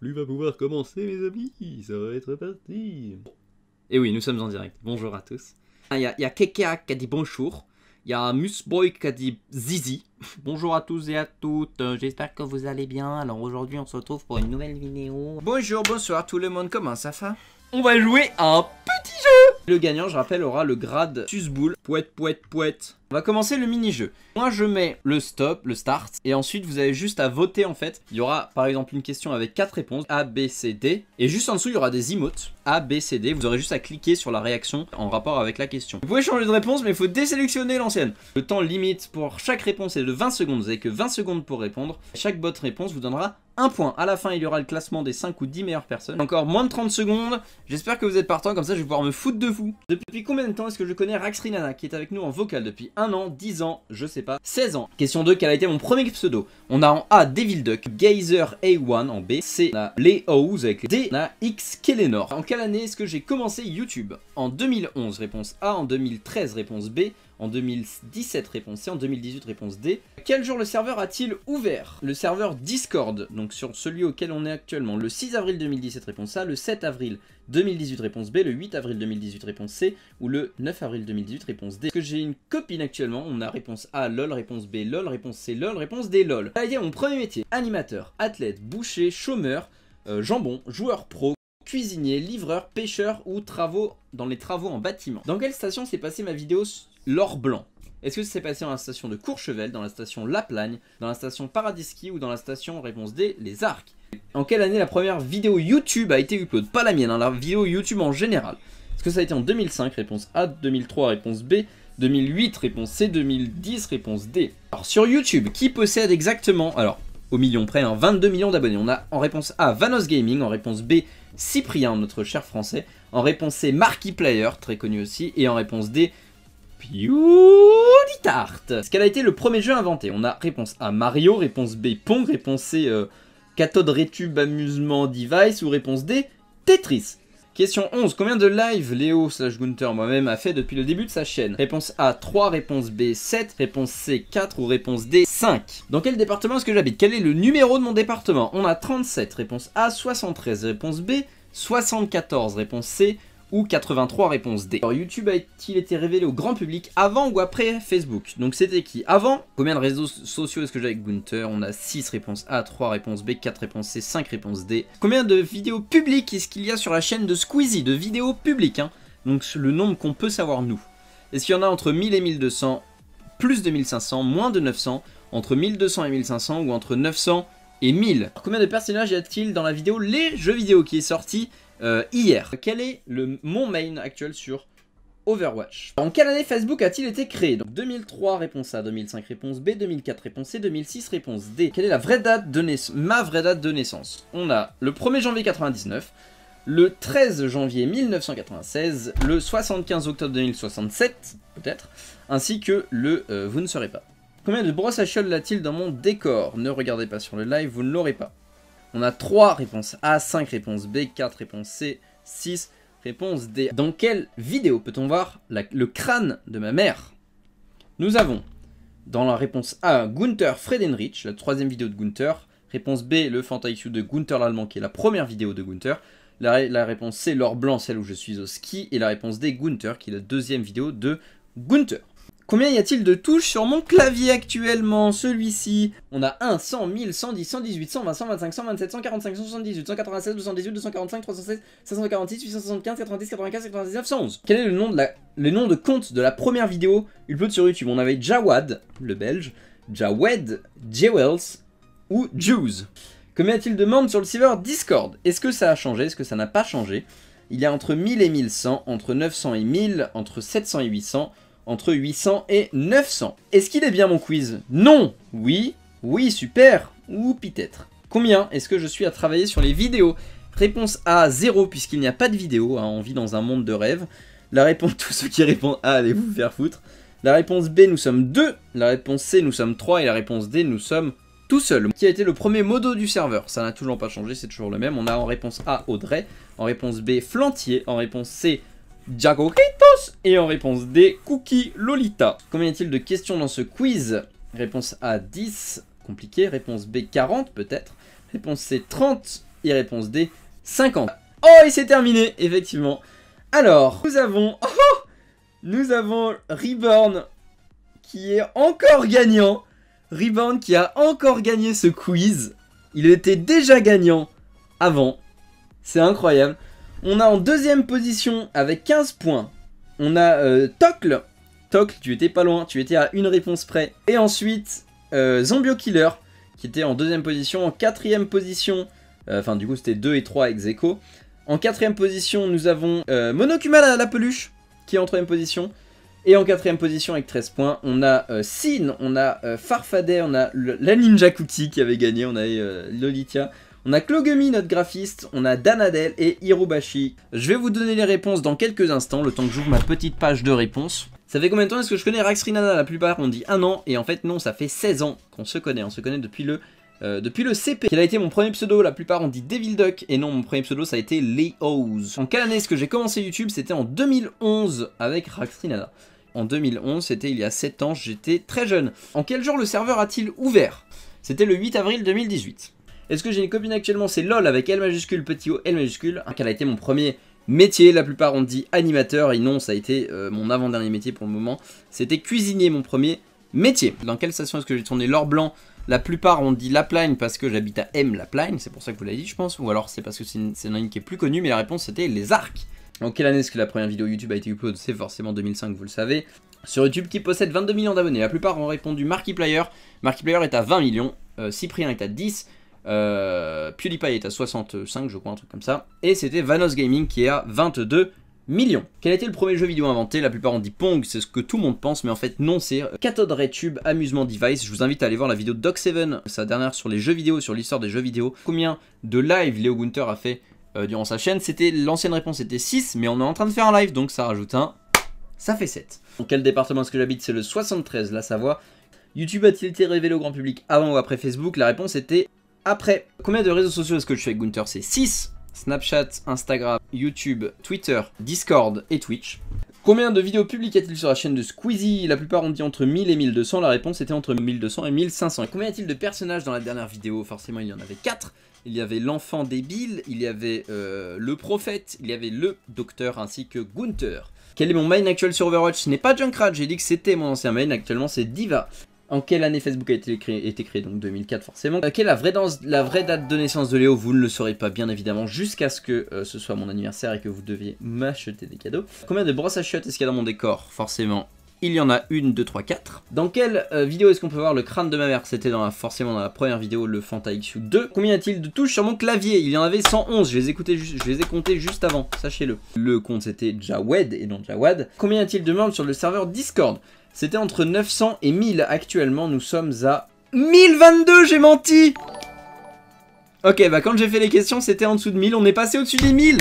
flux va pouvoir commencer, mes amis. Ça va être parti. Et oui, nous sommes en direct. Bonjour à tous. Il y a Kekea qui a dit bonjour. Il y a Musboy qui a dit zizi. Bonjour à tous et à toutes. J'espère que vous allez bien. Alors aujourd'hui, on se retrouve pour une nouvelle vidéo. Bonjour, bonsoir tout le monde. Comment ça va? On va jouer à un petit jeu. Le gagnant, je rappelle, aura le grade Susboule. Pouette, pouette, pouette. On va commencer le mini-jeu. Moi, je mets le stop, le start. Et ensuite, vous avez juste à voter, en fait. Il y aura, par exemple, une question avec 4 réponses. A, B, C, D. Et juste en dessous, il y aura des emotes. A, B, C, D. Vous aurez juste à cliquer sur la réaction en rapport avec la question. Vous pouvez changer de réponse, mais il faut désélectionner l'ancienne. Le temps limite pour chaque réponse est de 20 secondes. Vous n'avez que 20 secondes pour répondre. Chaque bonne réponse vous donnera un point. À la fin, il y aura le classement des 5 ou 10 meilleures personnes. Encore moins de 30 secondes. J'espère que vous êtes partants, comme ça je vais pouvoir me foutre de vous. Depuis combien de temps est-ce que je connais Raxrinana, qui est avec nous en vocal depuis 1 an, 10 ans, je sais pas, 16 ans. Question 2, quel a été mon premier pseudo? On a en A, Devil Duck, Geyser A1 en B, C, on a Les O's avec D, on a X, Kelenor. En quelle année est-ce que j'ai commencé YouTube? En 2011, réponse A, en 2013, réponse B, en 2017, réponse C, en 2018, réponse D. Quel jour le serveur a-t-il ouvert? Le serveur Discord, donc sur celui auquel on est actuellement. Le 6 avril 2017, réponse A, le 7 avril 2018, réponse B, le 8 avril 2018, réponse C, ou le 9 avril 2018, réponse D. Est-ce que j'ai une copine actuellement? On a réponse A, LOL, réponse B, LOL, réponse C, LOL, réponse D, LOL. Ça a été mon premier métier. Animateur, athlète, boucher, chômeur, jambon, joueur pro, cuisinier, livreur, pêcheur ou dans les travaux en bâtiment. Dans quelle station s'est passée ma vidéo L'Or Blanc? Est-ce que ça s'est passé dans la station de Courchevel, dans la station La Plagne, dans la station Paradis-Ski ou dans la station, réponse D, Les Arcs? En quelle année la première vidéo YouTube a été upload? Pas la mienne, hein, la vidéo YouTube en général. Est-ce que ça a été en 2005, réponse A, 2003, réponse B, 2008, réponse C, 2010, réponse D. Alors sur YouTube, qui possède exactement, alors au million près, hein, 22 millions d'abonnés? On a en réponse A, Vanos Gaming, en réponse B, Cyprien, notre cher français, en réponse C, Markiplier, très connu aussi, et en réponse D, PewDieTart. Est-ce qu'elle a été le premier jeu inventé? On a réponse A, Mario, réponse B, Pong, réponse C, Cathode Rétube Amusement Device ou réponse D, Tetris. Question 11. Combien de live Léo / Gunther moi-même a fait depuis le début de sa chaîne? Réponse A 3, réponse B 7, réponse C 4 ou réponse D 5. Dans quel département est-ce que j'habite? Quel est le numéro de mon département? On a 37, réponse A, 73, réponse B, 74, réponse C ou 83, réponse D. Alors YouTube a-t-il été révélé au grand public avant ou après Facebook? Donc c'était qui? Avant. Combien de réseaux sociaux est-ce que j'ai avec Gunther? On a 6, réponse A, 3, réponse B, 4, réponse C, 5, réponse D. Combien de vidéos publiques est-ce qu'il y a sur la chaîne de Squeezie? De vidéos publiques, hein. Donc le nombre qu'on peut savoir nous. Est-ce qu'il y en a entre 1000 et 1200, plus de 1500, moins de 900, entre 1200 et 1500 ou entre 900 et 1000? Alors, combien de personnages y a-t-il dans la vidéo Les Jeux Vidéo qui est sortie hier? Quel est mon main actuel sur Overwatch? En quelle année Facebook a-t-il été créé? Donc 2003, réponse A, 2005, réponse B, 2004, réponse C, 2006, réponse D. Quelle est la vraie date de naissance? Ma vraie date de naissance. On a le 1er janvier 99, le 13 janvier 1996, le 75 octobre 2067, peut-être, ainsi que le vous ne saurez pas. Combien de brosses à chiottes a-t-il dans mon décor? Ne regardez pas sur le live, vous ne l'aurez pas. On a 3, réponse A, 5, réponse B, 4, réponse C, 6, réponse D. Dans quelle vidéo peut-on voir le crâne de ma mère? Nous avons, dans la réponse A, Gunther Friedenreich, la 3e vidéo de Gunther. Réponse B, le Fantaixu de Gunther l'Allemand, qui est la première vidéo de Gunther. La réponse C, l'Or Blanc, celle où je suis au ski. Et la réponse D, Gunther, qui est la 2e vidéo de Gunther. Combien y a-t-il de touches sur mon clavier actuellement? Celui-ci. On a 1, 100, 1000, 110, 118, 120, 125, 127, 145, 178, 196, 218, 245, 316, 546, 875, 90, 95, 99, 111. Quel est le nom de compte de la première vidéo upload sur YouTube? On avait Jawad, le belge, Jawed, Jewels ou Jews. Combien y a-t-il de membres sur le serveur Discord? Est-ce que ça a changé? Est-ce que ça n'a pas changé? Il y a entre 1000 et 1100, entre 900 et 1000, entre 700 et 800, entre 800 et 900. Est-ce qu'il est bien mon quiz? Non. Oui. Oui, super. Ou peut-être. Combien est-ce que je suis à travailler sur les vidéos? Réponse A, 0, puisqu'il n'y a pas de vidéo, hein, on vit dans un monde de rêve. La réponse, tous ceux qui répondent A, allez vous faire foutre. La réponse B, nous sommes 2. La réponse C, nous sommes 3. Et la réponse D, nous sommes tout seuls. Qui a été le premier modo du serveur? Ça n'a toujours pas changé, c'est toujours le même. On a en réponse A, Audrey. En réponse B, Flantier. En réponse C, Jago Kritos. Et en réponse D, Cookie Lolita. Combien y a-t-il de questions dans ce quiz? Réponse A, 10, compliqué. Réponse B, 40 peut-être. Réponse C, 30 et réponse D, 50. Oh, et c'est terminé, effectivement. Alors, nous avons Reborn qui est encore gagnant. Reborn qui a encore gagné ce quiz. Il était déjà gagnant avant. C'est incroyable. On a en deuxième position avec 15 points. On a Tocle. Tocle, tu étais pas loin, tu étais à une réponse près. Et ensuite, Zombio Killer qui était en deuxième position. En quatrième position, enfin du coup c'était 2 et 3 ex aequo. En quatrième position, nous avons Monokuma la peluche qui est en troisième position. Et en quatrième position avec 13 points, on a Sin, on a Farfadet, on a la Ninja Kuti qui avait gagné, on a Lolitia, on a Klogumi notre graphiste, on a Danadel et Hirobashi. Je vais vous donner les réponses dans quelques instants, le temps que j'ouvre ma petite page de réponses. Ça fait combien de temps est-ce que je connais Raxrinana? La plupart on dit 1 an, et en fait non, ça fait 16 ans qu'on se connaît, on se connaît depuis le CP. Quel a été mon premier pseudo? La plupart on dit Devil Duck, et non, mon premier pseudo ça a été Leoz. En quelle année est-ce que j'ai commencé YouTube? C'était en 2011 avec Raxrinana. En 2011, c'était il y a 7 ans, j'étais très jeune. En quel jour le serveur a-t-il ouvert? C'était le 8 avril 2018. Est-ce que j'ai une copine actuellement? C'est LOL avec L majuscule, petit O, L majuscule. Quel a été mon premier métier? La plupart on dit animateur, et non, ça a été mon avant-dernier métier pour le moment. C'était cuisinier, mon premier métier. Dans quelle station est-ce que j'ai tourné l'or blanc? La plupart on dit Laplagne parce que j'habite à M Laplagne, c'est pour ça que vous l'avez dit je pense. Ou alors c'est parce que c'est une ligne qui est plus connue, mais la réponse c'était les arcs. En quelle année est-ce que la première vidéo YouTube a été upload? C'est forcément 2005, vous le savez. Sur YouTube qui possède 22 millions d'abonnés. La plupart ont répondu Markiplier. Markiplier est à 20 millions. Cyprien est à 10. PewDiePie est à 65, je crois, un truc comme ça. Et c'était Vanos Gaming qui est à 22 millions. Quel a été le premier jeu vidéo inventé? La plupart ont dit Pong, c'est ce que tout le monde pense, mais en fait non, c'est Cathode Ray Tube Amusement Device. Je vous invite à aller voir la vidéo de Doc7, sa dernière sur les jeux vidéo, sur l'histoire des jeux vidéo. Combien de live Léo Gunter a fait durant sa chaîne? C'était l'ancienne réponse était 6, mais on est en train de faire un live, donc ça rajoute un, ça fait 7. Dans quel département est-ce que j'habite? C'est le 73, la Savoie. YouTube a-t-il été révélé au grand public avant ou après Facebook? La réponse était après. Combien de réseaux sociaux est-ce que je fais avec Gunter? C'est 6. Snapchat, Instagram, YouTube, Twitter, Discord et Twitch. Combien de vidéos publiques a-t-il sur la chaîne de Squeezie? La plupart ont dit entre 1000 et 1200, la réponse était entre 1200 et 1500. Et combien y a-t-il de personnages dans la dernière vidéo? Forcément il y en avait 4. Il y avait l'enfant débile, il y avait le prophète, il y avait le docteur ainsi que Gunter. Quel est mon main actuel sur Overwatch? Ce n'est pas Junkrat, j'ai dit que c'était mon ancien main, actuellement c'est Diva. En quelle année Facebook a été créé? Donc 2004 forcément. Quelle est la vraie date de naissance de Léo? Vous ne le saurez pas bien évidemment jusqu'à ce que ce soit mon anniversaire et que vous deviez m'acheter des cadeaux. Combien de brosses à chiottes est-ce qu'il y a dans mon décor? Forcément, il y en a 1, 2, 3, 4. Dans quelle vidéo est-ce qu'on peut voir le crâne de ma mère? C'était forcément dans la première vidéo, le Fanta XU2. Combien y a-t-il de touches sur mon clavier? Il y en avait 111, je les ai comptés juste avant, sachez-le. Le compte c'était Jawed et non Jawad. Combien y a-t-il de membres sur le serveur Discord? C'était entre 900 et 1000. Actuellement, nous sommes à 1022, j'ai menti. Ok, bah quand j'ai fait les questions, c'était en dessous de 1000. On est passé au-dessus des 1000.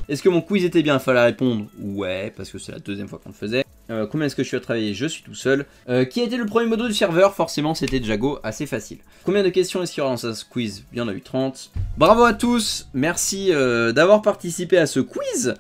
Est-ce que mon quiz était bien? Il fallait répondre ouais, parce que c'est la deuxième fois qu'on le faisait. Combien est-ce que je suis à travailler? Je suis tout seul. Qui a été le premier modo du serveur? Forcément, c'était Jago, assez facile. Combien de questions est-ce qu'il y aura dans ce quiz? Il y en a eu 30. Bravo à tous, merci d'avoir participé à ce quiz.